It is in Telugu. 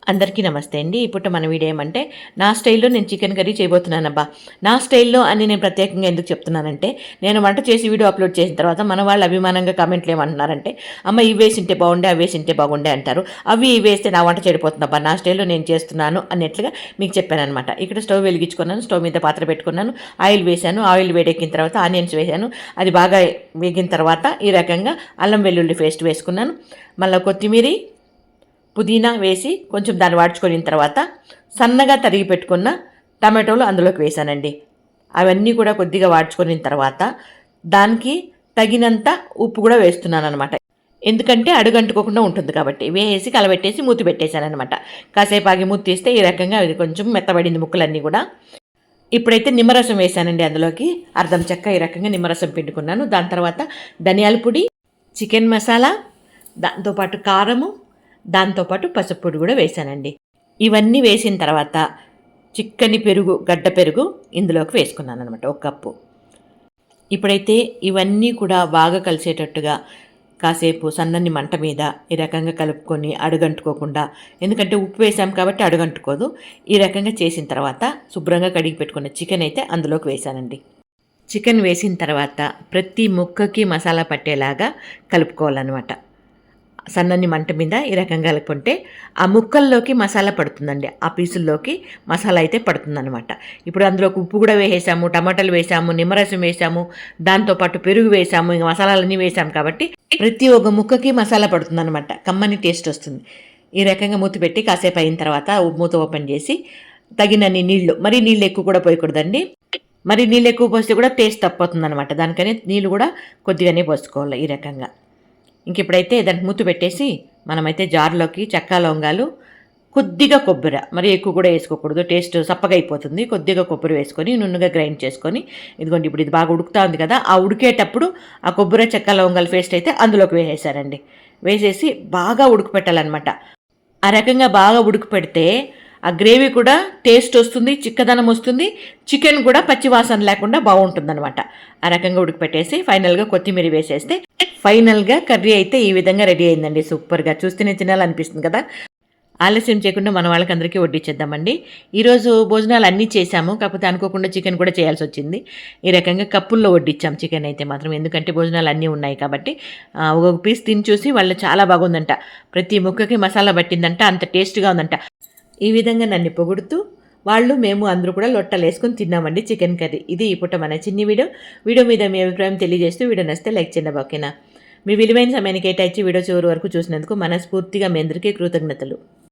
అందరికీ నమస్తే అండి. ఇప్పుడు మన వీడియో ఏమంటే నా స్టైల్‌లో నేను చికెన్ కర్రీ చేయబోతున్నానబ్బా. నా స్టైల్‌లో అని నేను ప్రత్యేకంగా ఎందుకు చెప్తున్నానంటే, నేను వంట చేసి వీడియో అప్లోడ్ చేసిన తర్వాత మన వాళ్ళు అభిమానంగా కామెంట్లు ఏమంటున్నారంటే, "అమ్మ ఇవి వేసింటే బాగుండే, అవి వేసింటే బాగుండే" అంటారు. అవి ఇవి వేస్తే నా వంట చెడిపోతుందబ్బా. నా స్టైల్‌లో నేను చేస్తున్నాను అన్నట్లుగా మీకు చెప్పాననమాట. ఇక్కడ స్టవ్ వెలిగించుకున్నాను. స్టవ్ మీద పాత్ర పెట్టుకున్నాను. ఆయిల్ వేశాను. ఆయిల్ వేడెక్కిన తర్వాత ఆనియన్స్ వేశాను. అది బాగా వేగిన తర్వాత ఈ రకంగా అల్లం వెల్లుల్లి పేస్ట్ వేసుకున్నాను. మళ్ళీ కొత్తిమీర పుదీనా వేసి కొంచెం దాన్ని వాడ్చుకున్న తర్వాత సన్నగా తరిగి పెట్టుకున్న టమాటోలు అందులోకి వేసానండి. అవన్నీ కూడా కొద్దిగా వాడ్చుకున్న తర్వాత దానికి తగినంత ఉప్పు కూడా వేస్తున్నాను అనమాట. ఎందుకంటే అడుగంటుకోకుండా ఉంటుంది కాబట్టి వేసి కలబెట్టేసి మూతి పెట్టేశానమాట. కాసేపు ఆగి మూతి తీస్తే ఈ రకంగా అది కొంచెం మెత్తబడింది ముక్కలన్నీ కూడా. ఇప్పుడైతే నిమ్మరసం వేసానండి. అందులోకి అర్ధం చెక్క ఈ రకంగా నిమ్మరసం పిండుకున్నాను. దాని తర్వాత ధనియాల పొడి, చికెన్ మసాలా, దాంతోపాటు కారము, దాంతోపాటు పసుపు పొడి కూడా వేసానండి. ఇవన్నీ వేసిన తర్వాత చిక్కని పెరుగు, గడ్డ పెరుగు ఇందులోకి వేసుకున్నాను అనమాట, 1 కప్పు. ఇప్పుడైతే ఇవన్నీ కూడా బాగా కలిసేటట్టుగా కాసేపు సన్నని మంట మీద ఈ రకంగా కలుపుకొని అడుగంటుకోకుండా, ఎందుకంటే ఉప్పు వేసాం కాబట్టి అడుగంటుకోదు. ఈ రకంగా చేసిన తర్వాత శుభ్రంగా కడిగి పెట్టుకున్న చికెన్ అయితే అందులోకి వేసానండి. చికెన్ వేసిన తర్వాత ప్రతి ముక్కకి మసాలా పట్టేలాగా కలుపుకోవాలన్నమాట. సన్నని మంట మీద ఈ రకంగా కలుపుకుంటే ఆ ముక్కల్లోకి మసాలా పడుతుందండి. ఆ పీసుల్లోకి మసాలా అయితే పడుతుందన్నమాట. ఇప్పుడు అందులోకి ఉప్పు కూడా వేసాము, టమాటాలు వేసాము, నిమ్మరసం వేసాము, దాంతోపాటు పెరుగు వేసాము, ఇంకా మసాలాలన్నీ వేసాము కాబట్టి ప్రతి ఒక్క ముక్కకి మసాలా పడుతుందన్నమాట. కమ్మని టేస్ట్ వస్తుంది. ఈ రకంగా మూత పెట్టి కాసేపు అయిన తర్వాత మూత ఓపెన్ చేసి తగినన్ని నీళ్లు, మరీ నీళ్ళు ఎక్కువ కూడా పోయకూడదండి. మరి నీళ్ళు ఎక్కువ పోస్తే కూడా టేస్ట్ తప్పుతుందన్నమాట. దానికని నీళ్ళు కూడా కొద్దిగానే పోసుకోవాలి ఈ రకంగా. ఇంక ఇప్పుడైతే దానికి మూత పెట్టేసి మనమైతే జార్లోకి చెక్క, లవంగాలు, కొద్దిగా కొబ్బరి, మరి ఎక్కువ కూడా వేసుకోకూడదు, టేస్ట్ సప్పగా అయిపోతుంది. కొద్దిగా కొబ్బరి వేసుకొని నున్నగా గ్రైండ్ చేసుకొని, ఇదిగోండి ఇప్పుడు ఇది బాగా ఉడుకుతా ఉంది కదా, ఆ ఉడికేటప్పుడు ఆ కొబ్బరి, చెక్క, లవంగాల పేస్ట్ అయితే అందులోకి వేసేసారండి. వేసేసి బాగా ఉడకపెట్టాలన్నమాట. ఆ రకంగా బాగా ఉడకపెడితే ఆ గ్రేవీ కూడా టేస్ట్ వస్తుంది, చిక్కదనం వస్తుంది, చికెన్ కూడా పచ్చివాసన లేకుండా బాగుంటుందన్నమాట. ఆ రకంగా ఉడకపెట్టేసి ఫైనల్గా కొత్తిమీర వేసేస్తే ఫైనల్గా కర్రీ అయితే ఈ విధంగా రెడీ అయిందండి. సూపర్గా, చూస్తేనే తినాలనిపిస్తుంది కదా. ఆలస్యం చేయకుండా మన వాళ్ళకందరికీ వడ్డించేద్దామండి. ఈరోజు భోజనాలు అన్నీ చేశాము, కాకపోతే అనుకోకుండా చికెన్ కూడా చేయాల్సి వచ్చింది. ఈ రకంగా కప్పుల్లో వడ్డించాం చికెన్ అయితే మాత్రం, ఎందుకంటే భోజనాలు అన్నీ ఉన్నాయి కాబట్టి. ఒక పీస్ తిని చూసి వాళ్ళు చాలా బాగుందంట, ప్రతి ముక్కకి మసాలా పట్టిందంట, అంత టేస్ట్గా ఉందంట. ఈ విధంగా నన్ను పొగుడుతూ మేము అందరూ కూడా లొట్టలు వేసుకొని తిన్నామండి చికెన్ కర్రీ. ఇది ఈ పూట మన చిన్ని వీడియో మీద మీ అభిప్రాయం తెలియజేస్తూ వీడియో నచ్చితే లైక్ చేయండి. ఓకేనా? మీ విలువైన సమయాన్ని కేటాయించి వీడియో చివరి వరకు చూసినందుకు మనస్ఫూర్తిగా మీ అందరికీ కృతజ్ఞతలు.